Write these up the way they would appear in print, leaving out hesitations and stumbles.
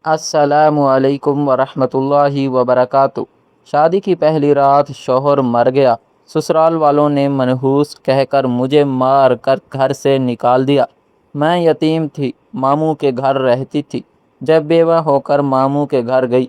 السلام علیکم ورحمۃ اللہ وبرکاتہ۔ شادی کی پہلی رات شوہر مر گیا۔ سسرال والوں نے منحوس کہہ کر مجھے مار کر گھر سے نکال دیا۔ میں یتیم تھی، ماموں کے گھر رہتی تھی۔ جب بیوہ ہو کر ماموں کے گھر گئی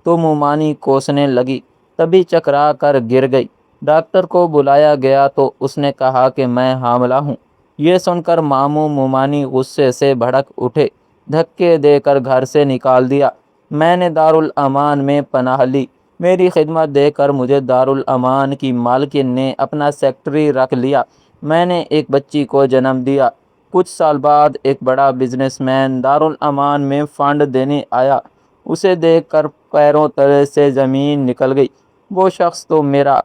تو مومانی کوسنے لگی، تبھی چکرا کر گر گئی۔ ڈاکٹر کو بلایا گیا تو اس نے کہا کہ میں حاملہ ہوں۔ یہ سن کر ماموں مومانی غصے سے بھڑک اٹھے، دھکے دے کر گھر سے نکال دیا۔ میں نے دارالامان میں پناہ لی۔ میری خدمت دے کر مجھے دارالامان کی مالکن نے اپنا سیکرٹری رکھ لیا۔ میں نے ایک بچی کو جنم دیا۔ کچھ سال بعد ایک بڑا بزنس مین دارالامان میں فنڈ دینے آیا۔ اسے دیکھ کر پیروں تلے سے زمین نکل گئی۔ وہ شخص تو میرا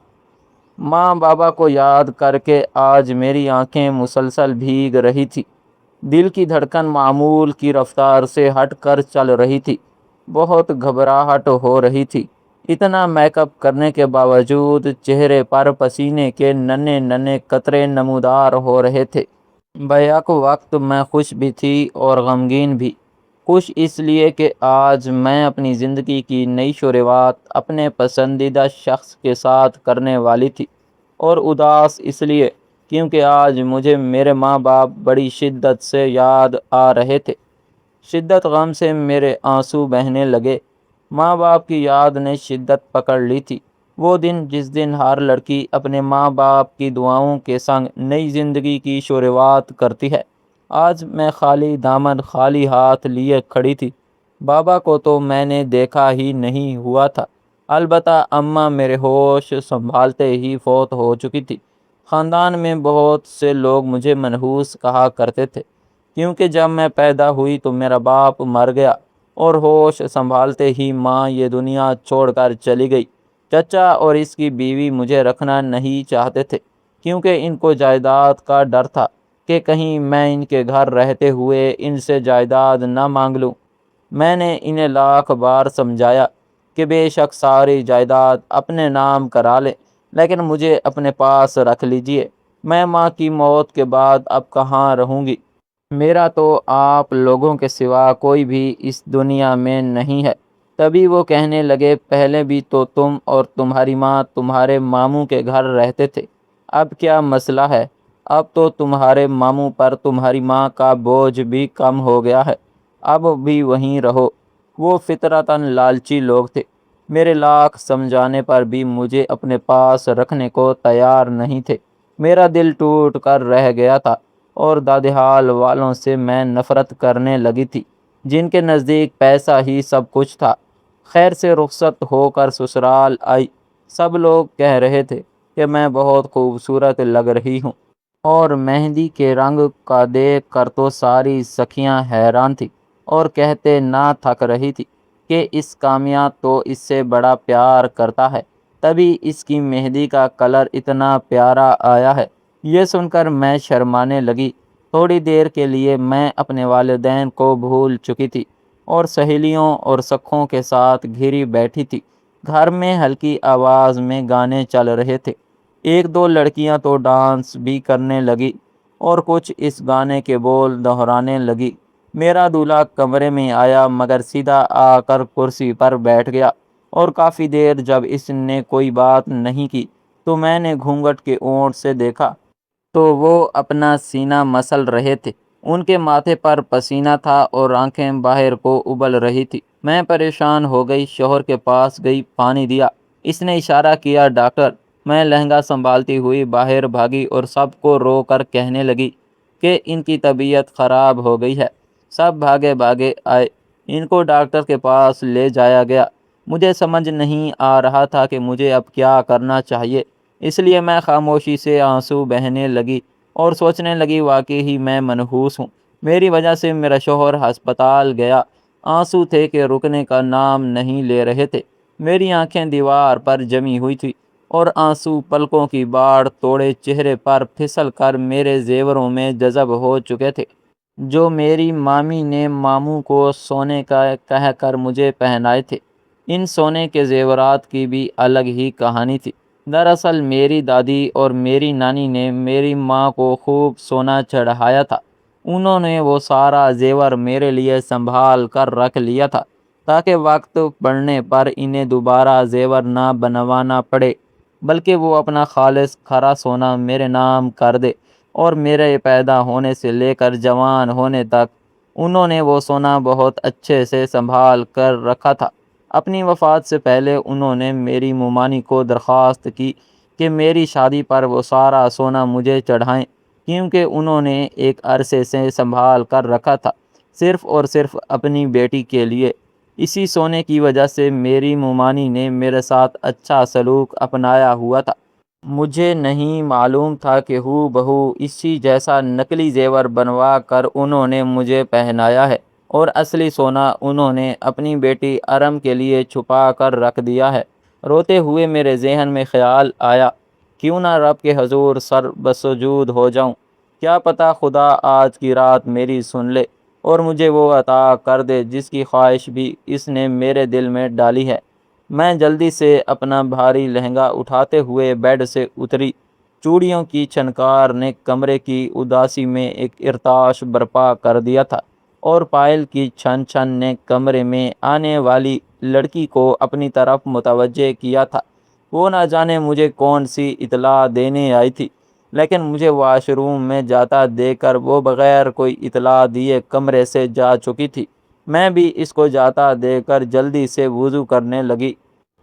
ماں بابا کو یاد کر کے آج میری آنکھیں مسلسل بھیگ رہی تھی۔ دل کی دھڑکن معمول کی رفتار سے ہٹ کر چل رہی تھی۔ بہت گھبراہٹ ہو رہی تھی۔ اتنا میک اپ کرنے کے باوجود چہرے پر پسینے کے ننھے ننھے قطرے نمودار ہو رہے تھے۔ بیک وقت میں خوش بھی تھی اور غمگین بھی۔ خوش اس لیے کہ آج میں اپنی زندگی کی نئی شروعات اپنے پسندیدہ شخص کے ساتھ کرنے والی تھی، اور اداس اس لیے کیونکہ آج مجھے میرے ماں باپ بڑی شدت سے یاد آ رہے تھے۔ شدت غم سے میرے آنسو بہنے لگے۔ ماں باپ کی یاد نے شدت پکڑ لی تھی۔ وہ دن جس دن ہر لڑکی اپنے ماں باپ کی دعاؤں کے سنگ نئی زندگی کی شروعات کرتی ہے۔ آج میں خالی دامن خالی ہاتھ لیے کھڑی تھی۔ بابا کو تو میں نے دیکھا ہی نہیں ہوا تھا، البتہ اماں میرے ہوش سنبھالتے ہی فوت ہو چکی تھی۔ خاندان میں بہت سے لوگ مجھے منحوس کہا کرتے تھے، کیونکہ جب میں پیدا ہوئی تو میرا باپ مر گیا اور ہوش سنبھالتے ہی ماں یہ دنیا چھوڑ کر چلی گئی۔ چچا اور اس کی بیوی مجھے رکھنا نہیں چاہتے تھے، کیونکہ ان کو جائیداد کا ڈر تھا کہ کہیں میں ان کے گھر رہتے ہوئے ان سے جائیداد نہ مانگ لوں۔ میں نے انہیں لاکھ بار سمجھایا کہ بے شک ساری جائیداد اپنے نام کرا لیں، لیکن مجھے اپنے پاس رکھ لیجئے۔ میں ماں کی موت کے بعد اب کہاں رہوں گی؟ میرا تو آپ لوگوں کے سوا کوئی بھی اس دنیا میں نہیں ہے۔ تبھی وہ کہنے لگے، پہلے بھی تو تم اور تمہاری ماں تمہارے ماموں کے گھر رہتے تھے، اب کیا مسئلہ ہے؟ اب تو تمہارے ماموں پر تمہاری ماں کا بوجھ بھی کم ہو گیا ہے، اب بھی وہیں رہو۔ وہ فطرتاً لالچی لوگ تھے۔ میرے لاکھ سمجھانے پر بھی مجھے اپنے پاس رکھنے کو تیار نہیں تھے۔ میرا دل ٹوٹ کر رہ گیا تھا، اور دادحال والوں سے میں نفرت کرنے لگی تھی، جن کے نزدیک پیسہ ہی سب کچھ تھا۔ خیر سے رخصت ہو کر سسرال آئی۔ سب لوگ کہہ رہے تھے کہ میں بہت خوبصورت لگ رہی ہوں، اور مہندی کے رنگ کا دیکھ کر تو ساری سکھیاں حیران تھیں اور کہتے نہ تھک رہی تھی کہ اس کامیاں تو اس سے بڑا پیار کرتا ہے، تبھی اس کی مہندی کا کلر اتنا پیارا آیا ہے۔ یہ سن کر میں شرمانے لگی۔ تھوڑی دیر کے لیے میں اپنے والدین کو بھول چکی تھی اور سہیلیوں اور سکھوں کے ساتھ گھری بیٹھی تھی۔ گھر میں ہلکی آواز میں گانے چل رہے تھے۔ ایک دو لڑکیاں تو ڈانس بھی کرنے لگی اور کچھ اس گانے کے بول دہرانے لگی۔ میرا دولہا کمرے میں آیا مگر سیدھا آ کر کرسی پر بیٹھ گیا، اور کافی دیر جب اس نے کوئی بات نہیں کی تو میں نے گھونگھٹ کے اونٹ سے دیکھا تو وہ اپنا سینہ مسل رہے تھے۔ ان کے ماتھے پر پسینہ تھا اور آنکھیں باہر کو ابل رہی تھی۔ میں پریشان ہو گئی، شوہر کے پاس گئی، پانی دیا۔ اس نے اشارہ کیا، ڈاکٹر۔ میں لہنگا سنبھالتی ہوئی باہر بھاگی اور سب کو رو کر کہنے لگی کہ ان کی طبیعت خراب ہو گئی ہے۔ سب بھاگے بھاگے آئے، ان کو ڈاکٹر کے پاس لے جایا گیا۔ مجھے سمجھ نہیں آ رہا تھا کہ مجھے اب کیا کرنا چاہیے، اس لیے میں خاموشی سے آنسو بہنے لگی اور سوچنے لگی واقعی ہی میں منحوس ہوں۔ میری وجہ سے میرا شوہر ہسپتال گیا۔ آنسو تھے کہ رکنے کا نام نہیں لے رہے تھے۔ میری آنکھیں دیوار پر جمی ہوئی تھی اور آنسو پلکوں کی باڑ توڑے چہرے پر پھسل کر میرے زیوروں میں جذب ہو چکے تھے، جو میری مامی نے ماموں کو سونے کا کہہ کر مجھے پہنائے تھے۔ ان سونے کے زیورات کی بھی الگ ہی کہانی تھی۔ دراصل میری دادی اور میری نانی نے میری ماں کو خوب سونا چڑھایا تھا۔ انہوں نے وہ سارا زیور میرے لیے سنبھال کر رکھ لیا تھا۔ تاکہ وقت پڑنے پر انہیں دوبارہ زیور نہ بنوانا پڑے، بلکہ وہ اپنا خالص کھرا سونا میرے نام کر دے، اور میرے پیدا ہونے سے لے کر جوان ہونے تک انہوں نے وہ سونا بہت اچھے سے سنبھال کر رکھا تھا۔ اپنی وفات سے پہلے انہوں نے میری مومانی کو درخواست کی کہ میری شادی پر وہ سارا سونا مجھے چڑھائیں، کیونکہ انہوں نے ایک عرصے سے سنبھال کر رکھا تھا، صرف اور صرف اپنی بیٹی کے لیے۔ اسی سونے کی وجہ سے میری مومانی نے میرے ساتھ اچھا سلوک اپنایا ہوا تھا۔ مجھے نہیں معلوم تھا کہ ہو بہو اسی جیسا نقلی زیور بنوا کر انہوں نے مجھے پہنایا ہے، اور اصلی سونا انہوں نے اپنی بیٹی ارم کے لیے چھپا کر رکھ دیا ہے۔ روتے ہوئے میرے ذہن میں خیال آیا، کیوں نہ رب کے حضور سر بسجود ہو جاؤں، کیا پتہ خدا آج کی رات میری سن لے اور مجھے وہ عطا کر دے جس کی خواہش بھی اس نے میرے دل میں ڈالی ہے۔ میں جلدی سے اپنا بھاری لہنگا اٹھاتے ہوئے بیڈ سے اتری۔ چوڑیوں کی چھنکار نے کمرے کی اداسی میں ایک ارتعاش برپا کر دیا تھا، اور پائل کی چھن چھن نے کمرے میں آنے والی لڑکی کو اپنی طرف متوجہ کیا تھا۔ وہ نہ جانے مجھے کون سی اطلاع دینے آئی تھی، لیکن مجھے واش روم میں جاتا دیکھ کر وہ بغیر کوئی اطلاع دیے کمرے سے جا چکی تھی۔ میں بھی اس کو جاتا دیکھ کر جلدی سے وضو کرنے لگی،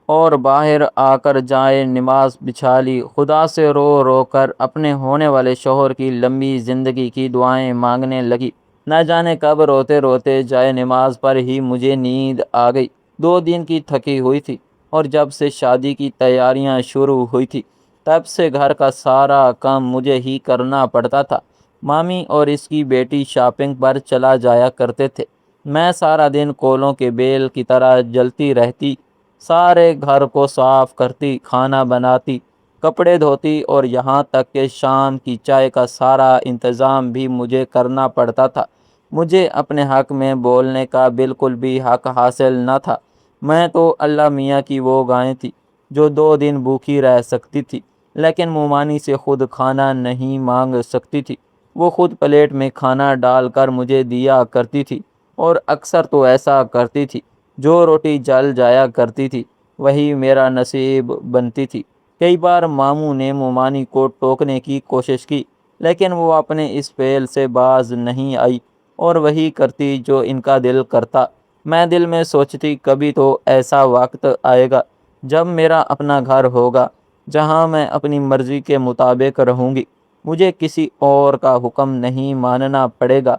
اور باہر آ کر جائے نماز بچھا لی۔ خدا سے رو رو کر اپنے ہونے والے شوہر کی لمبی زندگی کی دعائیں مانگنے لگی۔ نہ جانے کب روتے روتے جائے نماز پر ہی مجھے نیند آ گئی۔ 2 دن کی تھکی ہوئی تھی، اور جب سے شادی کی تیاریاں شروع ہوئی تھی تب سے گھر کا سارا کام مجھے ہی کرنا پڑتا تھا۔ مامی اور اس کی بیٹی شاپنگ پر چلا جایا کرتے تھے، میں سارا دن کولوں کے بیل کی طرح جلتی رہتی، سارے گھر کو صاف کرتی، کھانا بناتی، کپڑے دھوتی، اور یہاں تک کہ شام کی چائے کا سارا انتظام بھی مجھے کرنا پڑتا تھا۔ مجھے اپنے حق میں بولنے کا بالکل بھی حق حاصل نہ تھا۔ میں تو اللہ میاں کی وہ گائے تھی جو 2 دن بھوکی رہ سکتی تھی، لیکن مومانی سے خود کھانا نہیں مانگ سکتی تھی۔ وہ خود پلیٹ میں کھانا ڈال کر مجھے دیا کرتی تھی، اور اکثر تو ایسا کرتی تھی جو روٹی جل جایا کرتی تھی وہی میرا نصیب بنتی تھی۔ کئی بار ماموں نے مومانی کو ٹوکنے کی کوشش کی، لیکن وہ اپنے اس فعل سے باز نہیں آئی، اور وہی کرتی جو ان کا دل کرتا۔ میں دل میں سوچتی، کبھی تو ایسا وقت آئے گا جب میرا اپنا گھر ہوگا، جہاں میں اپنی مرضی کے مطابق رہوں گی، مجھے کسی اور کا حکم نہیں ماننا پڑے گا۔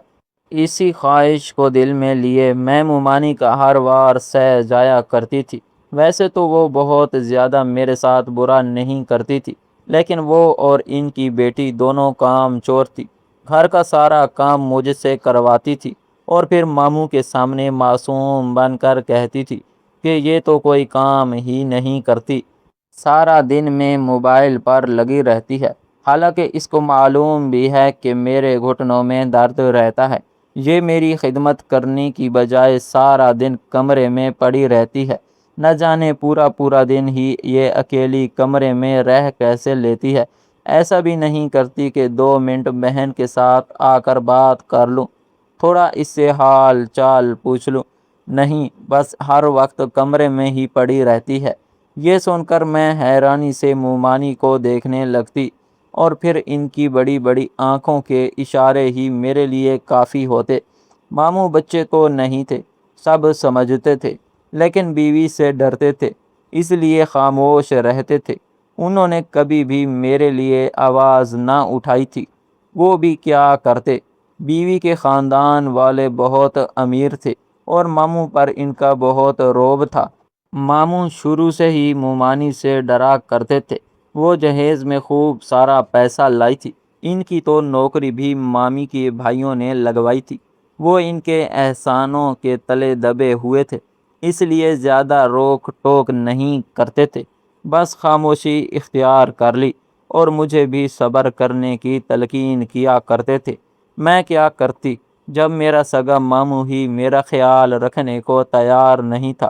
اسی خواہش کو دل میں لیے میں مومانی کا ہر وار سہ جایا کرتی تھی۔ ویسے تو وہ بہت زیادہ میرے ساتھ برا نہیں کرتی تھی، لیکن وہ اور ان کی بیٹی دونوں کام چور تھی۔ گھر کا سارا کام مجھ سے کرواتی تھی، اور پھر ماموں کے سامنے معصوم بن کر کہتی تھی کہ یہ تو کوئی کام ہی نہیں کرتی، سارا دن میں موبائل پر لگی رہتی ہے۔ حالانکہ اس کو معلوم بھی ہے کہ میرے گھٹنوں میں درد رہتا ہے۔ یہ میری خدمت کرنے کی بجائے سارا دن کمرے میں پڑی رہتی ہے۔ نہ جانے پورا پورا دن ہی یہ اکیلی کمرے میں رہ کیسے لیتی ہے۔ ایسا بھی نہیں کرتی کہ 2 منٹ بہن کے ساتھ آ کر بات کر لوں، تھوڑا اس سے حال چال پوچھ لوں۔ نہیں، بس ہر وقت کمرے میں ہی پڑی رہتی ہے۔ یہ سن کر میں حیرانی سے مومانی کو دیکھنے لگتی، اور پھر ان کی بڑی بڑی آنکھوں کے اشارے ہی میرے لیے کافی ہوتے۔ ماموں بچے تو نہیں تھے، سب سمجھتے تھے، لیکن بیوی سے ڈرتے تھے، اس لیے خاموش رہتے تھے۔ انہوں نے کبھی بھی میرے لیے آواز نہ اٹھائی تھی۔ وہ بھی کیا کرتے، بیوی کے خاندان والے بہت امیر تھے، اور ماموں پر ان کا بہت رعب تھا۔ ماموں شروع سے ہی مومانی سے ڈرا کرتے تھے۔ وہ جہیز میں خوب سارا پیسہ لائی تھی۔ ان کی تو نوکری بھی مامی کے بھائیوں نے لگوائی تھی۔ وہ ان کے احسانوں کے تلے دبے ہوئے تھے، اس لیے زیادہ روک ٹوک نہیں کرتے تھے، بس خاموشی اختیار کر لی، اور مجھے بھی صبر کرنے کی تلقین کیا کرتے تھے۔ میں کیا کرتی جب میرا سگا ماموں ہی میرا خیال رکھنے کو تیار نہیں تھا؟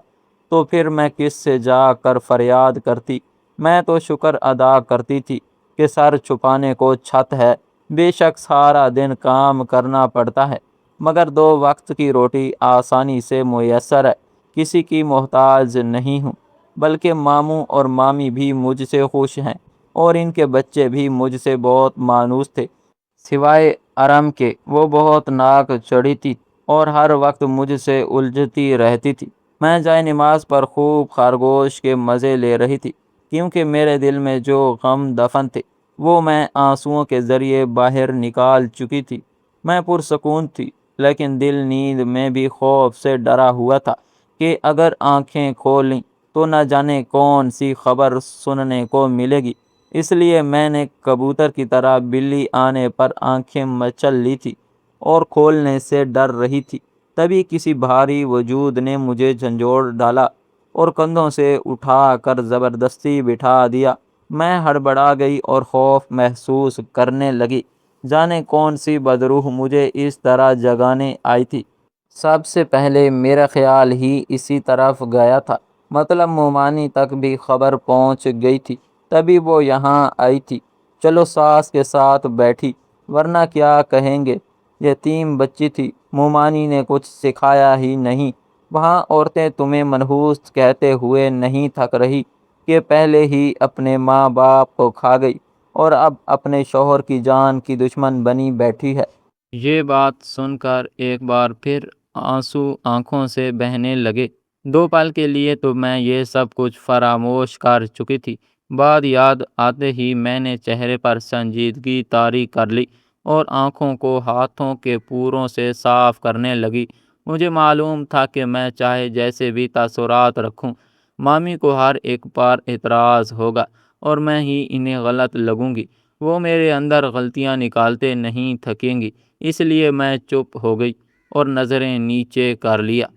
تو پھر میں کس سے جا کر فریاد کرتی؟ میں تو شکر ادا کرتی تھی کہ سر چھپانے کو چھت ہے۔ بے شک سارا دن کام کرنا پڑتا ہے، مگر 2 وقت کی روٹی آسانی سے میسر ہے۔ کسی کی محتاج نہیں ہوں، بلکہ ماموں اور مامی بھی مجھ سے خوش ہیں، اور ان کے بچے بھی مجھ سے بہت مانوس تھے۔ سوائے ارم کے وہ بہت ناک چڑھی تھی اور ہر وقت مجھ سے الجھتی رہتی تھی۔ میں جائے نماز پر خوب خرگوش کے مزے لے رہی تھی، کیونکہ میرے دل میں جو غم دفن تھے وہ میں آنسوؤں کے ذریعے باہر نکال چکی تھی۔ میں پرسکون تھی، لیکن دل نیند میں بھی خوف سے ڈرا ہوا تھا کہ اگر آنکھیں کھولیں تو نہ جانے کون سی خبر سننے کو ملے گی۔ اس لیے میں نے کبوتر کی طرح بلی آنے پر آنکھیں مچل لی تھی اور کھولنے سے ڈر رہی تھی۔ تبھی کسی بھاری وجود نے مجھے جھنجھوڑ ڈالا اور کندھوں سے اٹھا کر زبردستی بٹھا دیا۔ میں ہڑبڑا گئی اور خوف محسوس کرنے لگی، جانے کون سی بدروح مجھے اس طرح جگانے آئی تھی۔ سب سے پہلے میرا خیال ہی اسی طرف گیا تھا، مطلب مومانی تک بھی خبر پہنچ گئی تھی، تبھی وہ یہاں آئی تھی۔ چلو ساس کے ساتھ بیٹھی، ورنہ کیا کہیں گے، یتیم بچی تھی، مومانی نے کچھ سکھایا ہی نہیں۔ وہاں عورتیں تمہیں منحوس کہتے ہوئے نہیں تھک رہی کہ پہلے ہی اپنے ماں باپ کو کھا گئی اور اب اپنے شوہر کی جان کی دشمن بنی بیٹھی ہے۔ یہ بات سن کر ایک بار پھر آنسو آنکھوں سے بہنے لگے۔ 2 پل کے لیے تو میں یہ سب کچھ فراموش کر چکی تھی۔ بعد یاد آتے ہی میں نے چہرے پر سنجیدگی طاری کر لی اور آنکھوں کو ہاتھوں کے پوروں سے صاف کرنے لگی۔ مجھے معلوم تھا کہ میں چاہے جیسے بھی تاثرات رکھوں، مامی کو ہر ایک پر اعتراض ہوگا اور میں ہی انہیں غلط لگوں گی۔ وہ میرے اندر غلطیاں نکالتے نہیں تھکیں گی، اس لیے میں چپ ہو گئی اور نظریں نیچے کر لیا۔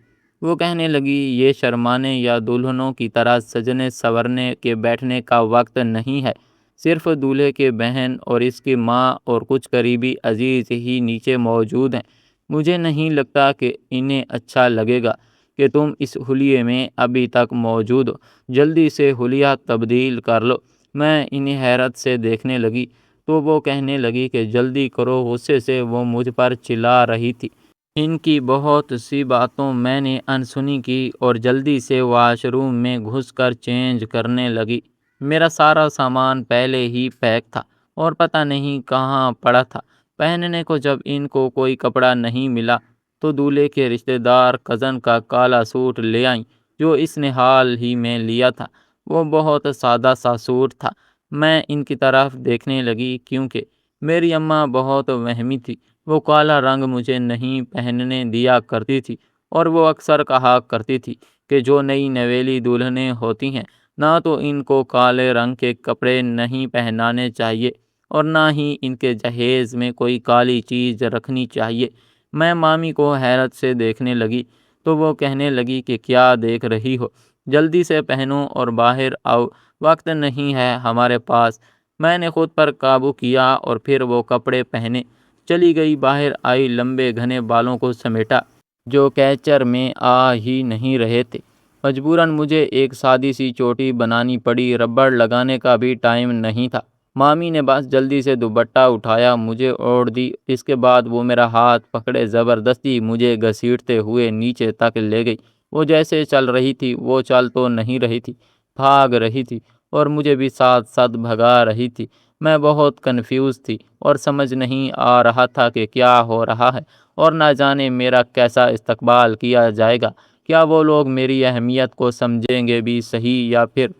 وہ کہنے لگی، یہ شرمانے یا دلہنوں کی طرح سجنے سنورنے کے بیٹھنے کا وقت نہیں ہے۔ صرف دولہے کے بہن اور اس کی ماں اور کچھ قریبی عزیز ہی نیچے موجود ہیں۔ مجھے نہیں لگتا کہ انہیں اچھا لگے گا کہ تم اس حلیے میں ابھی تک موجود ہو۔ جلدی سے حلیہ تبدیل کر لو۔ میں انہیں حیرت سے دیکھنے لگی تو وہ کہنے لگی کہ جلدی کرو۔ غصے سے وہ مجھ پر چلا رہی تھی۔ ان کی بہت سی باتوں میں نے انسنی کی اور جلدی سے واش روم میں گھس کر چینج کرنے لگی۔ میرا سارا سامان پہلے ہی پیک تھا اور پتہ نہیں کہاں پڑا تھا۔ پہننے کو جب ان کو کوئی کپڑا نہیں ملا تو دولہے کے رشتہ دار کزن کا کالا سوٹ لے آئیں جو اس نے حال ہی میں لیا تھا۔ وہ بہت سادہ سا سوٹ تھا۔ میں ان کی طرف دیکھنے لگی کیونکہ میری اماں بہت وہمی تھی۔ وہ کالا رنگ مجھے نہیں پہننے دیا کرتی تھی اور وہ اکثر کہا کرتی تھی کہ جو نئی نویلی دلہنیں ہوتی ہیں نہ تو ان کو کالے رنگ کے کپڑے نہیں پہنانے چاہیے اور نہ ہی ان کے جہیز میں کوئی کالی چیز رکھنی چاہیے۔ میں مامی کو حیرت سے دیکھنے لگی تو وہ کہنے لگی کہ کیا دیکھ رہی ہو، جلدی سے پہنو اور باہر آؤ، وقت نہیں ہے ہمارے پاس۔ میں نے خود پر قابو کیا اور پھر وہ کپڑے پہنے چلی گئی۔ باہر آئی، لمبے گھنے بالوں کو سمیٹا جو کیچر میں آ ہی نہیں رہے تھے۔ مجبوراً مجھے ایک سادی سی چوٹی بنانی پڑی، ربڑ لگانے کا بھی ٹائم نہیں تھا۔ مامی نے بس جلدی سے دوپٹہ اٹھایا، مجھے اوڑھ دی۔ اس کے بعد وہ میرا ہاتھ پکڑے زبردستی مجھے گھسیٹتے ہوئے نیچے تک لے گئی۔ وہ جیسے چل رہی تھی وہ چل تو نہیں رہی تھی، بھاگ رہی تھی اور مجھے بھی ساتھ ساتھ بھگا رہی تھی۔ میں بہت کنفیوز تھی اور سمجھ نہیں آ رہا تھا کہ کیا ہو رہا ہے اور نہ جانے میرا کیسا استقبال کیا جائے گا۔ کیا وہ لوگ میری اہمیت کو سمجھیں گے بھی صحیح یا پھر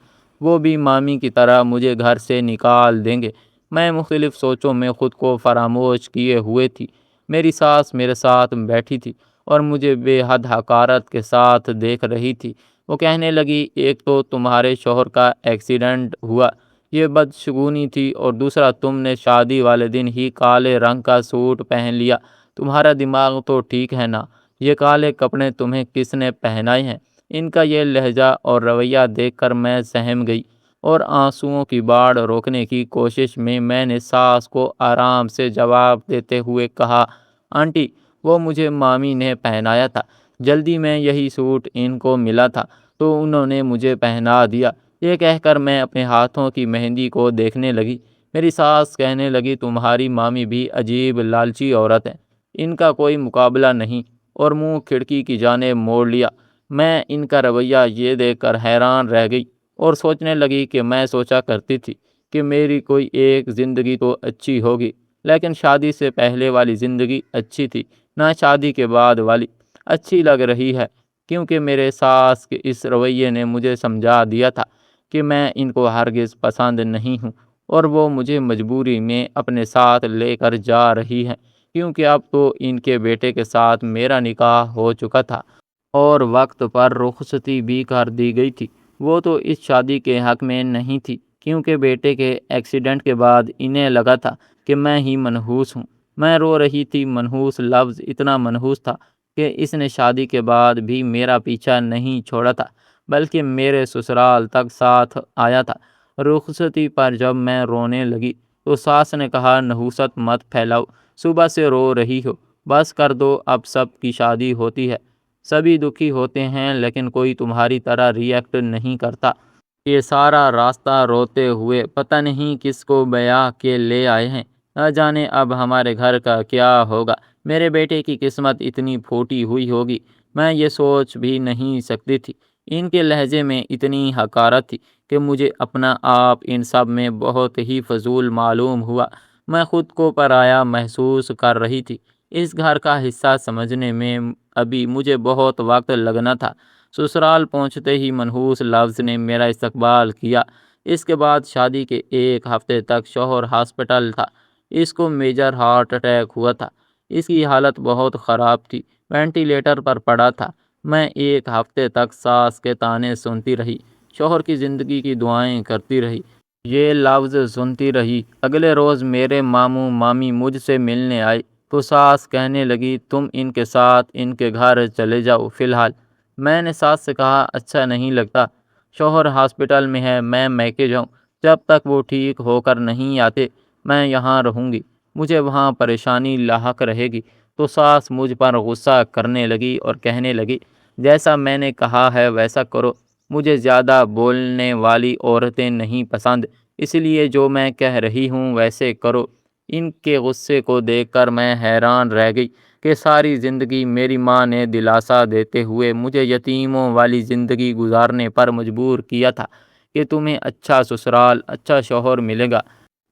وہ بھی مامی کی طرح مجھے گھر سے نکال دیں گے؟ میں مختلف سوچوں میں خود کو فراموش کیے ہوئے تھی۔ میری ساس میرے ساتھ بیٹھی تھی اور مجھے بے حد حقارت کے ساتھ دیکھ رہی تھی۔ وہ کہنے لگی، ایک تو تمہارے شوہر کا ایکسیڈنٹ ہوا، یہ بدشگونی تھی، اور دوسرا تم نے شادی والے دن ہی کالے رنگ کا سوٹ پہن لیا۔ تمہارا دماغ تو ٹھیک ہے نا؟ یہ کالے کپڑے تمہیں کس نے پہنائے ہیں؟ ان کا یہ لہجہ اور رویہ دیکھ کر میں سہم گئی اور آنسوؤں کی باڑ روکنے کی کوشش میں میں نے ساس کو آرام سے جواب دیتے ہوئے کہا، آنٹی، وہ مجھے مامی نے پہنایا تھا۔ جلدی میں یہی سوٹ ان کو ملا تھا تو انہوں نے مجھے پہنا دیا۔ یہ کہہ کر میں اپنے ہاتھوں کی مہندی کو دیکھنے لگی۔ میری ساس کہنے لگی، تمہاری مامی بھی عجیب لالچی عورت ہے، ان کا کوئی مقابلہ نہیں، اور منہ کھڑکی کی جانب موڑ لیا۔ میں ان کا رویہ یہ دیکھ کر حیران رہ گئی اور سوچنے لگی کہ میں سوچا کرتی تھی کہ میری کوئی ایک زندگی تو اچھی ہوگی، لیکن شادی سے پہلے والی زندگی اچھی تھی، نہ شادی کے بعد والی اچھی لگ رہی ہے، کیونکہ میرے ساس کے اس رویے نے مجھے سمجھا دیا تھا کہ میں ان کو ہرگز پسند نہیں ہوں، اور وہ مجھے مجبوری میں اپنے ساتھ لے کر جا رہی ہیں، کیونکہ اب تو ان کے بیٹے کے ساتھ میرا نکاح ہو چکا تھا اور وقت پر رخصتی بھی کر دی گئی تھی۔ وہ تو اس شادی کے حق میں نہیں تھی، کیونکہ بیٹے کے ایکسیڈنٹ کے بعد انہیں لگا تھا کہ میں ہی منحوس ہوں۔ میں رو رہی تھی۔ منحوس لفظ اتنا منحوس تھا کہ اس نے شادی کے بعد بھی میرا پیچھا نہیں چھوڑا تھا، بلکہ میرے سسرال تک ساتھ آیا تھا۔ رخصتی پر جب میں رونے لگی تو ساس نے کہا، نحوست مت پھیلاؤ، صبح سے رو رہی ہو، بس کر دو، اب سب کی شادی ہوتی ہے، سبھی دکھی ہوتے ہیں، لیکن کوئی تمہاری طرح ری ایکٹ نہیں کرتا۔ یہ سارا راستہ روتے ہوئے پتہ نہیں کس کو بیاہ کے لے آئے ہیں، نہ جانے اب ہمارے گھر کا کیا ہوگا۔ میرے بیٹے کی قسمت اتنی پھوٹی ہوئی ہوگی، میں یہ سوچ بھی نہیں سکتی تھی۔ ان کے لہجے میں اتنی حقارت تھی کہ مجھے اپنا آپ ان سب میں بہت ہی فضول معلوم ہوا۔ میں خود کو پرایا محسوس کر رہی تھی۔ اس گھر کا حصہ سمجھنے میں ابھی مجھے بہت وقت لگنا تھا۔ سسرال پہنچتے ہی منحوس لفظ نے میرا استقبال کیا۔ اس کے بعد شادی کے ایک ہفتے تک شوہر ہاسپٹل تھا۔ اس کو میجر ہارٹ اٹیک ہوا تھا۔ اس کی حالت بہت خراب تھی، وینٹیلیٹر پر پڑا تھا۔ میں ایک ہفتے تک ساس کے طعنے سنتی رہی، شوہر کی زندگی کی دعائیں کرتی رہی، یہ لفظ سنتی رہی۔ اگلے روز میرے ماموں مامی مجھ سے ملنے آئے تو ساس کہنے لگی، تم ان کے ساتھ ان کے گھر چلے جاؤ فی الحال۔ میں نے ساس سے کہا، اچھا نہیں لگتا، شوہر ہاسپٹل میں ہے، میں میکے جاؤں، جب تک وہ ٹھیک ہو کر نہیں آتے میں یہاں رہوں گی، مجھے وہاں پریشانی لاحق رہے گی۔ تو ساس مجھ پر غصہ کرنے لگی اور کہنے لگی، جیسا میں نے کہا ہے ویسا کرو، مجھے زیادہ بولنے والی عورتیں نہیں پسند، اس لیے جو میں کہہ رہی ہوں ویسے کرو۔ ان کے غصے کو دیکھ کر میں حیران رہ گئی کہ ساری زندگی میری ماں نے دلاسا دیتے ہوئے مجھے یتیموں والی زندگی گزارنے پر مجبور کیا تھا کہ تمہیں اچھا سسرال، اچھا شوہر ملے گا،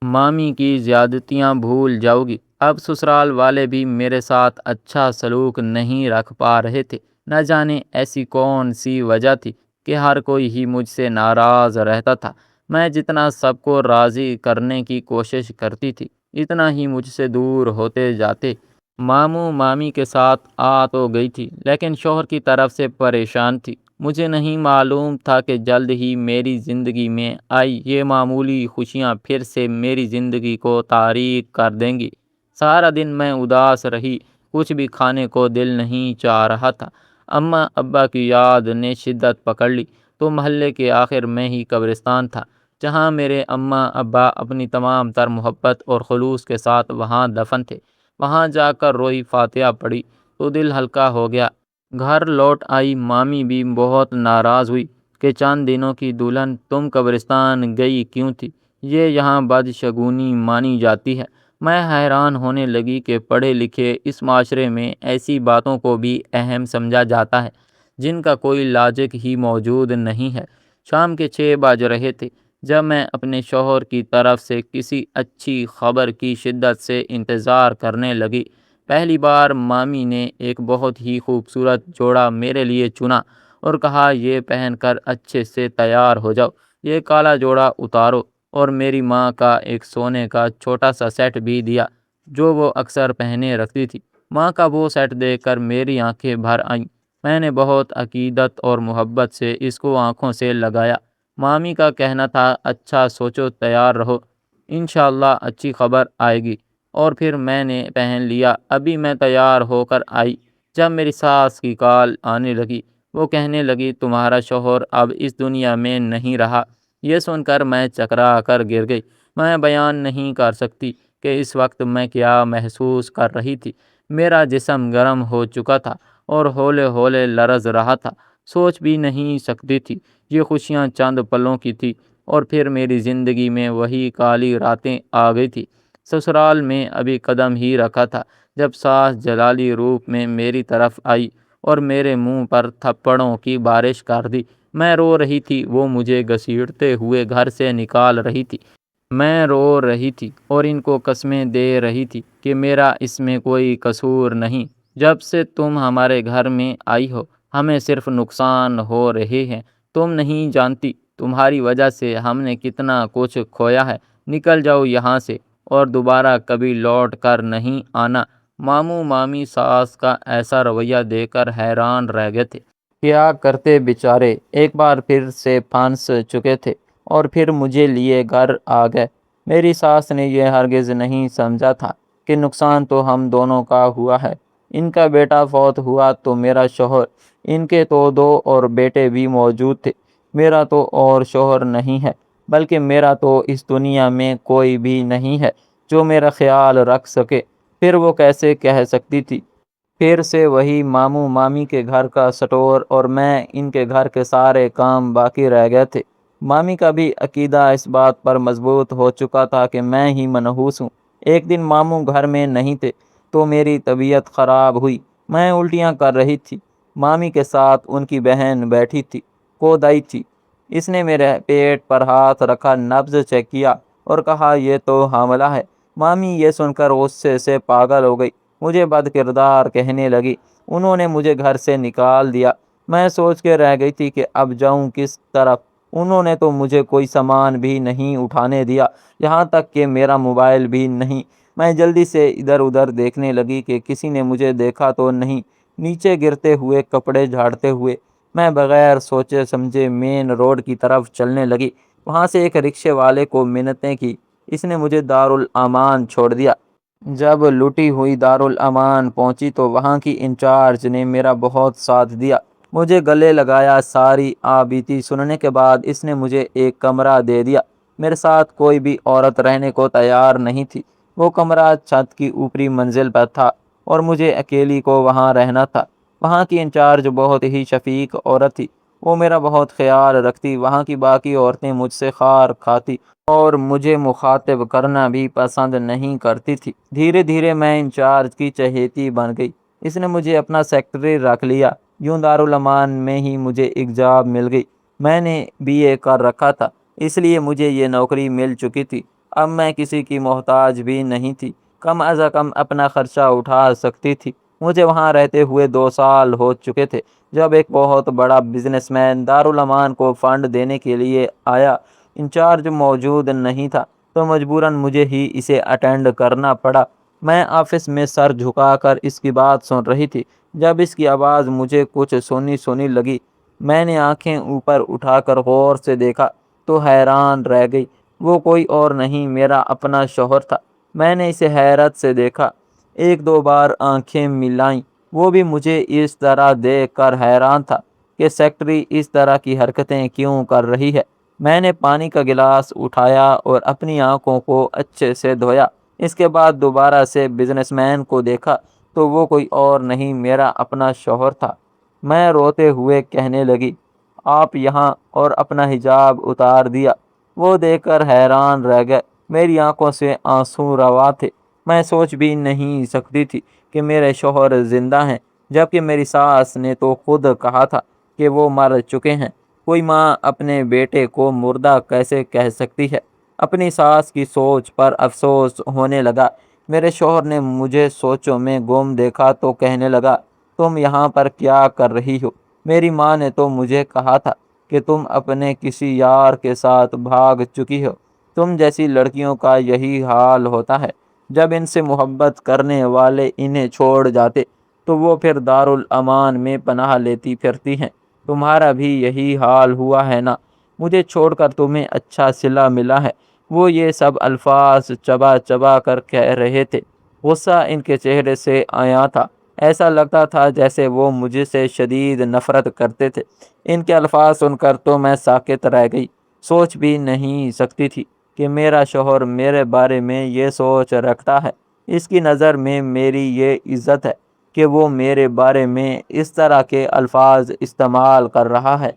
مامی کی زیادتیاں بھول جاؤ گی۔ اب سسرال والے بھی میرے ساتھ اچھا سلوک نہیں رکھ پا رہے تھے۔ نہ جانے ایسی کون سی وجہ تھی کہ ہر کوئی ہی مجھ سے ناراض رہتا تھا۔ میں جتنا سب کو راضی کرنے کی کوشش کرتی تھی، اتنا ہی مجھ سے دور ہوتے جاتے۔ ماموں مامی کے ساتھ آ تو گئی تھی، لیکن شوہر کی طرف سے پریشان تھی۔ مجھے نہیں معلوم تھا کہ جلد ہی میری زندگی میں آئی یہ معمولی خوشیاں پھر سے میری زندگی کو تاریک کر دیں گی۔ سارا دن میں اداس رہی، کچھ بھی کھانے کو دل نہیں چاہ رہا تھا۔ اماں ابا کی یاد نے شدت پکڑ لی تو محلے کے آخر میں ہی قبرستان تھا، جہاں میرے اماں ابا اپنی تمام تر محبت اور خلوص کے ساتھ وہاں دفن تھے۔ وہاں جا کر روئی، فاتحہ پڑھی تو دل ہلکا ہو گیا۔ گھر لوٹ آئی مامی بھی بہت ناراض ہوئی کہ چند دنوں کی دلہن تم قبرستان گئی کیوں تھی، یہ یہاں بدشگونی مانی جاتی ہے۔ میں حیران ہونے لگی کہ پڑھے لکھے اس معاشرے میں ایسی باتوں کو بھی اہم سمجھا جاتا ہے جن کا کوئی لاجک ہی موجود نہیں ہے۔ شام کے 6 بج رہے تھے جب میں اپنے شوہر کی طرف سے کسی اچھی خبر کی شدت سے انتظار کرنے لگی۔ پہلی بار مامی نے ایک بہت ہی خوبصورت جوڑا میرے لیے چنا اور کہا، یہ پہن کر اچھے سے تیار ہو جاؤ، یہ کالا جوڑا اتارو، اور میری ماں کا ایک سونے کا چھوٹا سا سیٹ بھی دیا جو وہ اکثر پہنے رکھتی تھی۔ ماں کا وہ سیٹ دیکھ کر میری آنکھیں بھر آئیں۔ میں نے بہت عقیدت اور محبت سے اس کو آنکھوں سے لگایا۔ مامی کا کہنا تھا، اچھا سوچو، تیار رہو، انشاءاللہ اچھی خبر آئے گی۔ اور پھر میں نے پہن لیا۔ ابھی میں تیار ہو کر آئی جب میری ساس کی کال آنے لگی۔ وہ کہنے لگی، تمہارا شوہر اب اس دنیا میں نہیں رہا۔ یہ سن کر میں چکرا کر گر گئی۔ میں بیان نہیں کر سکتی کہ اس وقت میں کیا محسوس کر رہی تھی۔ میرا جسم گرم ہو چکا تھا اور ہولے ہولے لرز رہا تھا۔ سوچ بھی نہیں سکتی تھی، یہ خوشیاں چند پلوں کی تھی اور پھر میری زندگی میں وہی کالی راتیں آ گئی تھی۔ سسرال میں ابھی قدم ہی رکھا تھا جب ساس جلالی روپ میں میری طرف آئی اور میرے منہ پر تھپڑوں کی بارش کر دی۔ میں رو رہی تھی، وہ مجھے گھسیٹتے ہوئے گھر سے نکال رہی تھی۔ میں رو رہی تھی اور ان کو قسمیں دے رہی تھی کہ میرا اس میں کوئی قصور نہیں۔ جب سے تم ہمارے گھر میں آئی ہو ہمیں صرف نقصان ہو رہے ہیں۔ تم نہیں جانتی تمہاری وجہ سے ہم نے کتنا کچھ کھویا ہے۔ نکل جاؤ یہاں سے اور دوبارہ کبھی لوٹ کر نہیں آنا۔ ماموں مامی ساس کا ایسا رویہ دیکھ کر حیران رہ گئے تھے۔ کیا کرتے بیچارے، ایک بار پھر سے پھنس چکے تھے اور پھر مجھے لیے گھر آ گئے۔ میری ساس نے یہ ہرگز نہیں سمجھا تھا کہ نقصان تو ہم دونوں کا ہوا ہے۔ ان کا بیٹا فوت ہوا تو میرا شوہر، ان کے تو 2 اور بیٹے بھی موجود تھے۔ میرا تو اور شوہر نہیں ہے، بلکہ میرا تو اس دنیا میں کوئی بھی نہیں ہے جو میرا خیال رکھ سکے۔ پھر وہ کیسے کہہ سکتی تھی؟ پھر سے وہی ماموں مامی کے گھر کا سٹور اور میں ان کے گھر کے سارے کام باقی رہ گئے تھے۔ مامی کا بھی عقیدہ اس بات پر مضبوط ہو چکا تھا کہ میں ہی منحوس ہوں۔ ایک دن ماموں گھر میں نہیں تھے تو میری طبیعت خراب ہوئی۔ میں الٹیاں کر رہی تھی۔ مامی کے ساتھ ان کی بہن بیٹھی تھی، کودائی تھی۔ اس نے میرے پیٹ پر ہاتھ رکھا، نبض چیک کیا اور کہا یہ تو حاملہ ہے۔ مامی یہ سن کر غصے سے پاگل ہو گئی، مجھے بد کردار کہنے لگی۔ انہوں نے مجھے گھر سے نکال دیا۔ میں سوچ کے رہ گئی تھی کہ اب جاؤں کس طرف۔ انہوں نے تو مجھے کوئی سامان بھی نہیں اٹھانے دیا، یہاں تک کہ میرا موبائل بھی نہیں۔ میں جلدی سے ادھر ادھر دیکھنے لگی کہ کسی نے مجھے دیکھا تو نہیں۔ نیچے گرتے ہوئے کپڑے جھاڑتے ہوئے میں بغیر سوچے سمجھے مین روڈ کی طرف چلنے لگی۔ وہاں سے ایک رکشے والے کو منتیں کی، اس نے مجھے دارالامان چھوڑ دیا۔ جب لوٹی ہوئی دارالامان پہنچی تو وہاں کی انچارج نے میرا بہت ساتھ دیا، مجھے گلے لگایا۔ ساری آبیتی سننے کے بعد اس نے مجھے ایک کمرہ دے دیا۔ میرے ساتھ کوئی بھی عورت رہنے کو تیار نہیں تھی۔ وہ کمرہ چھت کی اوپری منزل پر تھا اور مجھے اکیلی کو وہاں رہنا تھا۔ وہاں کی انچارج بہت ہی شفیق عورت تھی، وہ میرا بہت خیال رکھتی۔ وہاں کی باقی عورتیں مجھ سے خار کھاتی اور مجھے مخاطب کرنا بھی پسند نہیں کرتی تھی۔ دھیرے دھیرے میں انچارج کی چہیتی بن گئی، اس نے مجھے اپنا سیکرٹری رکھ لیا۔ یوں دارالامان میں ہی مجھے ایک جاب مل گئی۔ میں نے BA کر رکھا تھا، اس لیے مجھے یہ نوکری مل چکی تھی۔ اب میں کسی کی محتاج بھی نہیں تھی، کم از کم اپنا خرچہ اٹھا سکتی تھی۔ مجھے وہاں رہتے ہوئے 2 سال ہو چکے تھے جب ایک بہت بڑا بزنس مین دارالامان کو فنڈ دینے کے لیے آیا۔ انچارج موجود نہیں تھا تو مجبوراً مجھے ہی اسے اٹینڈ کرنا پڑا۔ میں آفس میں سر جھکا کر اس کی بات سن رہی تھی جب اس کی آواز مجھے کچھ سونی سونی لگی۔ میں نے آنکھیں اوپر اٹھا کر غور سے دیکھا تو حیران رہ گئی۔ وہ کوئی اور نہیں، میرا اپنا شوہر تھا۔ میں نے اسے حیرت سے دیکھا، 1-2 بار آنکھیں ملائیں۔ وہ بھی مجھے اس طرح دیکھ کر حیران تھا کہ سیکرٹری اس طرح کی حرکتیں کیوں کر رہی ہے۔ میں نے پانی کا گلاس اٹھایا اور اپنی آنکھوں کو اچھے سے دھویا۔ اس کے بعد دوبارہ سے بزنس مین کو دیکھا تو وہ کوئی اور نہیں، میرا اپنا شوہر تھا۔ میں روتے ہوئے کہنے لگی، آپ یہاں، اور اپنا حجاب اتار دیا۔ وہ دیکھ کر حیران رہ گئے، میری آنکھوں سے آنسو روا تھے۔ میں سوچ بھی نہیں سکتی تھی کہ میرے شوہر زندہ ہیں، جبکہ میری ساس نے تو خود کہا تھا کہ وہ مر چکے ہیں۔ کوئی ماں اپنے بیٹے کو مردہ کیسے کہہ سکتی ہے؟ اپنی ساس کی سوچ پر افسوس ہونے لگا۔ میرے شوہر نے مجھے سوچوں میں گم دیکھا تو کہنے لگا، تم یہاں پر کیا کر رہی ہو؟ میری ماں نے تو مجھے کہا تھا کہ تم اپنے کسی یار کے ساتھ بھاگ چکی ہو۔ تم جیسی لڑکیوں کا یہی حال ہوتا ہے، جب ان سے محبت کرنے والے انہیں چھوڑ جاتے تو وہ پھر دارالامان میں پناہ لیتی پھرتی ہیں۔ تمہارا بھی یہی حال ہوا ہے نا؟ مجھے چھوڑ کر تمہیں اچھا صلہ ملا ہے۔ وہ یہ سب الفاظ چبا چبا کر کہہ رہے تھے، غصہ ان کے چہرے سے عیاں تھا۔ ایسا لگتا تھا جیسے وہ مجھ سے شدید نفرت کرتے تھے۔ ان کے الفاظ سن کر تو میں ساکت رہ گئی۔ سوچ بھی نہیں سکتی تھی کہ میرا شوہر میرے بارے میں یہ سوچ رکھتا ہے۔ اس کی نظر میں میری یہ عزت ہے کہ وہ میرے بارے میں اس طرح کے الفاظ استعمال کر رہا ہے۔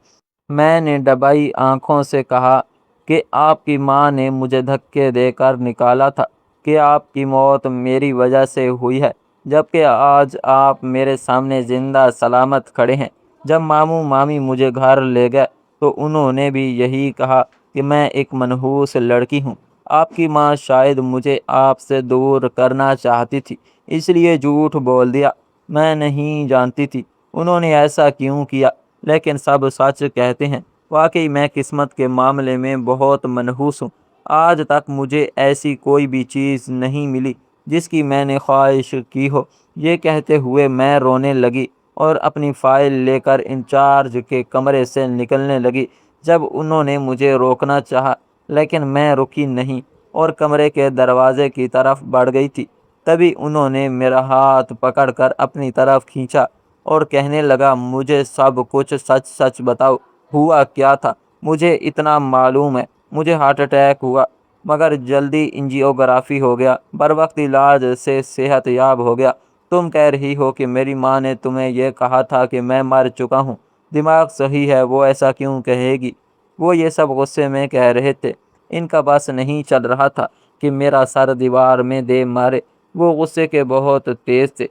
میں نے دبائی آنکھوں سے کہا کہ آپ کی ماں نے مجھے دھکے دے کر نکالا تھا، کہ آپ کی موت میری وجہ سے ہوئی ہے۔ جبکہ آج آپ میرے سامنے زندہ سلامت کھڑے ہیں۔ جب ماموں مامی مجھے گھر لے گئے تو انہوں نے بھی یہی کہا کہ میں ایک منحوس لڑکی ہوں۔ آپ کی ماں شاید مجھے آپ سے دور کرنا چاہتی تھی، اس لیے جھوٹ بول دیا۔ میں نہیں جانتی تھی انہوں نے ایسا کیوں کیا، لیکن سب سچ کہتے ہیں۔ واقعی میں قسمت کے معاملے میں بہت منحوس ہوں۔ آج تک مجھے ایسی کوئی بھی چیز نہیں ملی جس کی میں نے خواہش کی ہو۔ یہ کہتے ہوئے میں رونے لگی اور اپنی فائل لے کر انچارج کے کمرے سے نکلنے لگی۔ جب انہوں نے مجھے روکنا چاہا لیکن میں رکی نہیں اور کمرے کے دروازے کی طرف بڑھ گئی تھی، تبھی انہوں نے میرا ہاتھ پکڑ کر اپنی طرف کھینچا اور کہنے لگا، مجھے سب کچھ سچ سچ بتاؤ، ہوا کیا تھا؟ مجھے اتنا معلوم ہے، مجھے ہارٹ اٹیک ہوا مگر جلدی انجیوگرافی ہو گیا، بروقت علاج سے صحت یاب ہو گیا۔ تم کہہ رہی ہو کہ میری ماں نے تمہیں یہ کہا تھا کہ میں مر چکا ہوں۔ دماغ صحیح ہے، وہ ایسا کیوں کہے گی؟ وہ یہ سب غصے میں کہہ رہے تھے۔ ان کا بس نہیں چل رہا تھا کہ میرا سر دیوار میں دے مارے۔ وہ غصے کے بہت تیز تھے۔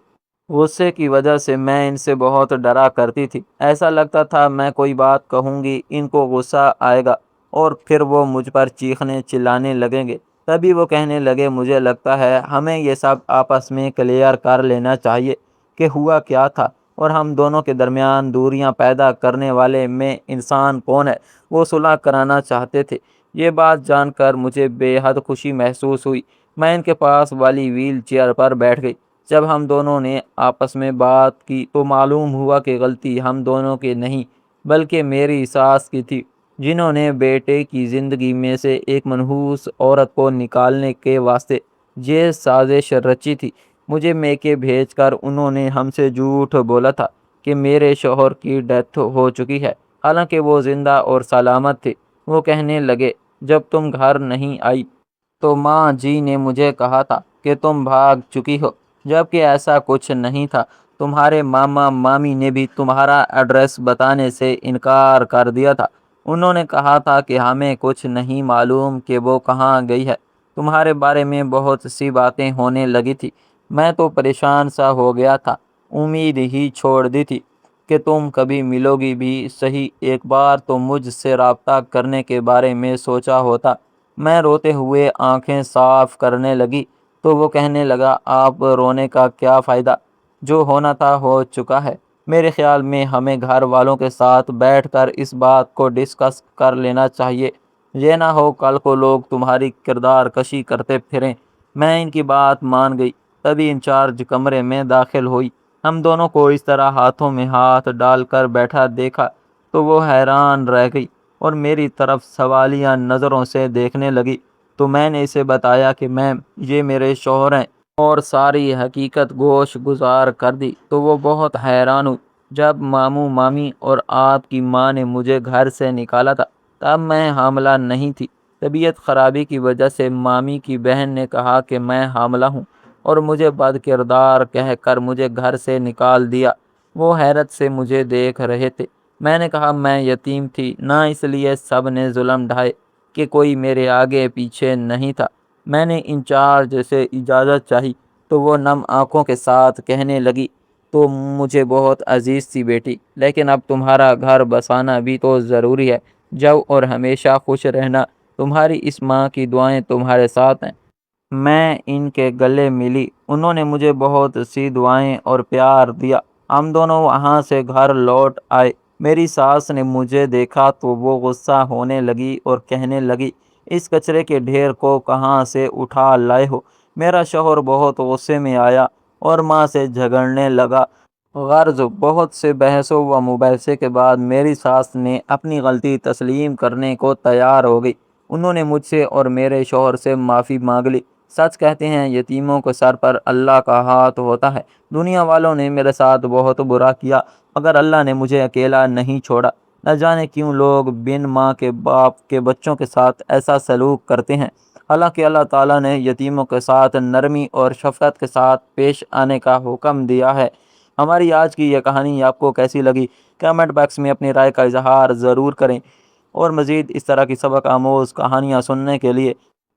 غصے کی وجہ سے میں ان سے بہت ڈرا کرتی تھی۔ ایسا لگتا تھا میں کوئی بات کہوں گی، ان کو غصہ آئے گا اور پھر وہ مجھ پر چیخنے چلانے لگیں گے۔ تبھی وہ کہنے لگے، مجھے لگتا ہے ہمیں یہ سب آپس میں کلیئر کر لینا چاہیے کہ ہوا کیا تھا اور ہم دونوں کے درمیان دوریاں پیدا کرنے والے میں انسان کون ہے۔ وہ صلح کرانا چاہتے تھے۔ یہ بات جان کر مجھے بے حد خوشی محسوس ہوئی۔ میں ان کے پاس والی ویل چیئر پر بیٹھ گئی۔ جب ہم دونوں نے آپس میں بات کی تو معلوم ہوا کہ غلطی ہم دونوں کی نہیں بلکہ میری ساس کی تھی، جنہوں نے بیٹے کی زندگی میں سے ایک منحوس عورت کو نکالنے کے واسطے یہ سازش رچی تھی۔ مجھے میکے بھیج کر انہوں نے ہم سے جھوٹ بولا تھا کہ میرے شوہر کی ڈیتھ ہو چکی ہے، حالانکہ وہ زندہ اور سلامت تھے۔ وہ کہنے لگے، جب تم گھر نہیں آئی تو ماں جی نے مجھے کہا تھا کہ تم بھاگ چکی ہو، جبکہ ایسا کچھ نہیں تھا۔ تمہارے ماما مامی نے بھی تمہارا ایڈریس بتانے سے انکار کر دیا تھا۔ انہوں نے کہا تھا کہ ہمیں کچھ نہیں معلوم کہ وہ کہاں گئی ہے۔ تمہارے بارے میں بہت سی باتیں ہونے لگی تھی۔ میں تو پریشان سا ہو گیا تھا، امید ہی چھوڑ دی تھی کہ تم کبھی ملو گی بھی صحیح، ایک بار تو مجھ سے رابطہ کرنے کے بارے میں سوچا ہوتا۔ میں روتے ہوئے آنکھیں صاف کرنے لگی تو وہ کہنے لگا، آپ رونے کا کیا فائدہ؟ جو ہونا تھا ہو چکا ہے۔ میرے خیال میں ہمیں گھر والوں کے ساتھ بیٹھ کر اس بات کو ڈسکس کر لینا چاہیے، یہ نہ ہو کل کو لوگ تمہاری کردار کشی کرتے پھریں۔ میں ان کی بات مان گئی۔ تبھی انچارج کمرے میں داخل ہوئی۔ ہم دونوں کو اس طرح ہاتھوں میں ہاتھ ڈال کر بیٹھا دیکھا تو وہ حیران رہ گئی اور میری طرف سوالیہ نظروں سے دیکھنے لگی۔ تو میں نے اسے بتایا کہ میم یہ میرے شوہر ہیں اور ساری حقیقت گوش گزار کر دی تو وہ بہت حیران ہوئی۔ جب ماموں مامی اور آپ کی ماں نے مجھے گھر سے نکالا تھا تب میں حاملہ نہیں تھی۔ طبیعت خرابی کی وجہ سے مامی کی بہن نے کہا کہ میں حاملہ ہوں اور مجھے بد کردار کہہ کر مجھے گھر سے نکال دیا۔ وہ حیرت سے مجھے دیکھ رہے تھے۔ میں نے کہا میں یتیم تھی نہ، اس لیے سب نے ظلم ڈھائے کہ کوئی میرے آگے پیچھے نہیں تھا۔ میں نے انچارج سے اجازت چاہی تو وہ نم آنکھوں کے ساتھ کہنے لگی، تو مجھے بہت عزیز تھی بیٹی، لیکن اب تمہارا گھر بسانا بھی تو ضروری ہے۔ جاؤ اور ہمیشہ خوش رہنا، تمہاری اس ماں کی دعائیں تمہارے ساتھ ہیں۔ میں ان کے گلے ملی۔ انہوں نے مجھے بہت سی دعائیں اور پیار دیا۔ ہم دونوں وہاں سے گھر لوٹ آئے۔ میری ساس نے مجھے دیکھا تو وہ غصہ ہونے لگی اور کہنے لگی، اس کچرے کے ڈھیر کو کہاں سے اٹھا لائے ہو؟ میرا شوہر بہت غصے میں آیا اور ماں سے جھگڑنے لگا۔ غرض بہت سے بحث و مباحثے کے بعد میری ساس نے اپنی غلطی تسلیم کرنے کو تیار ہو گئی۔ انہوں نے مجھ سے اور میرے شوہر سے معافی مانگ لی۔ سچ کہتے ہیں یتیموں کے سر پر اللہ کا ہاتھ ہوتا ہے۔ دنیا والوں نے میرے ساتھ بہت برا کیا مگر اللہ نے مجھے اکیلا نہیں چھوڑا۔ نہ جانے کیوں لوگ بن ماں کے باپ کے بچوں کے ساتھ ایسا سلوک کرتے ہیں، حالانکہ اللہ تعالیٰ نے یتیموں کے ساتھ نرمی اور شفقت کے ساتھ پیش آنے کا حکم دیا ہے۔ ہماری آج کی یہ کہانی آپ کو کیسی لگی؟ کمنٹ باکس میں اپنی رائے کا اظہار ضرور کریں، اور مزید اس طرح کی سبق آموز کہانیاں سننے کے لیے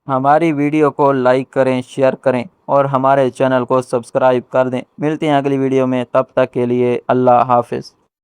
ہماری ویڈیو کو لائک کریں، شیئر کریں اور ہمارے چینل کو سبسکرائب کر دیں۔ ملتے ہیں اگلی ویڈیو میں، تب تک کے لیے اللہ حافظ۔